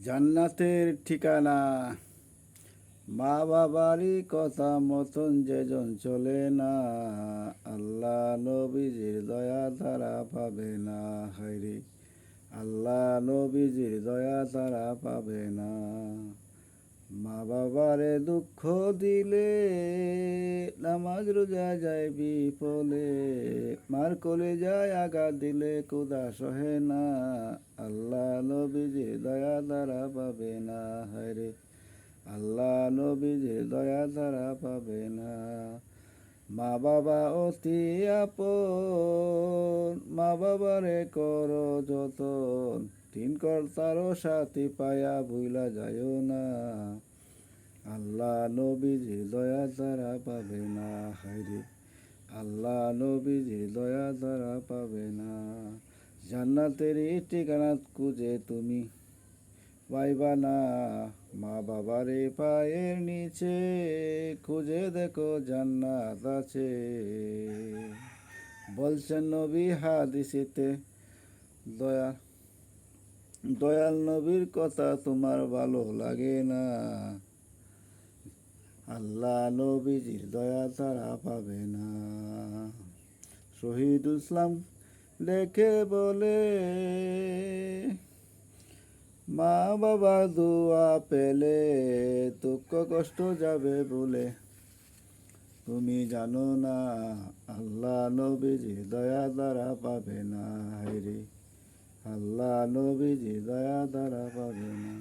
জান্নাতের ঠিকানা। মা বাবারই কথা মতন যেজন চলে না, আল্লাহ নবীজির দয়া তারা পাবে না। হায়রে আল্লাহ নবীজির দয়া তারা পাবে না। মা বাবারে দুঃখ দিলে নামাজ রোজা যায় বিফলে, মার কোলে যায় আঘাত দিলে কুদা সহে না, আল্লাহ নবীজির দয়া তারা পাবে না। হায়রে আল্লাহ নবীজির দয়া তারা পাবে না। মা বাবা অতি আপন, মা বাবারে করো যতন, তিন কর্তারও সাথী পায়া ভুইলা যায়ও না, আল্লাহ নবীজির দয়া তারা পাবে না। হায়রে আল্লাহ নবীজির দয়া তারা পাবে না। জান্নাতের ঠিকানা খুঁজে তুমি পাইবা না, মা বাবারে পায়ের নিচে খুঁজে দেখো জান্নাত আছে। বলছেন নবী হাদিসেতে, দয়া দয়াল নবীর কথা তোমার ভালো লাগে না, আল্লাহ নবীজির দয়া তারা পাবে না। শহীদুল ইসলাম লেখে বলে, মা বাবার দোয়া পেলে দুঃখ কষ্ট যাবে বলে, তুমি জানো না আল্লাহ নবীজি দয়া দ্বারা পাবে না। হায়রে আল্লাহ নবীজি দয়া দ্বারা পাবে না।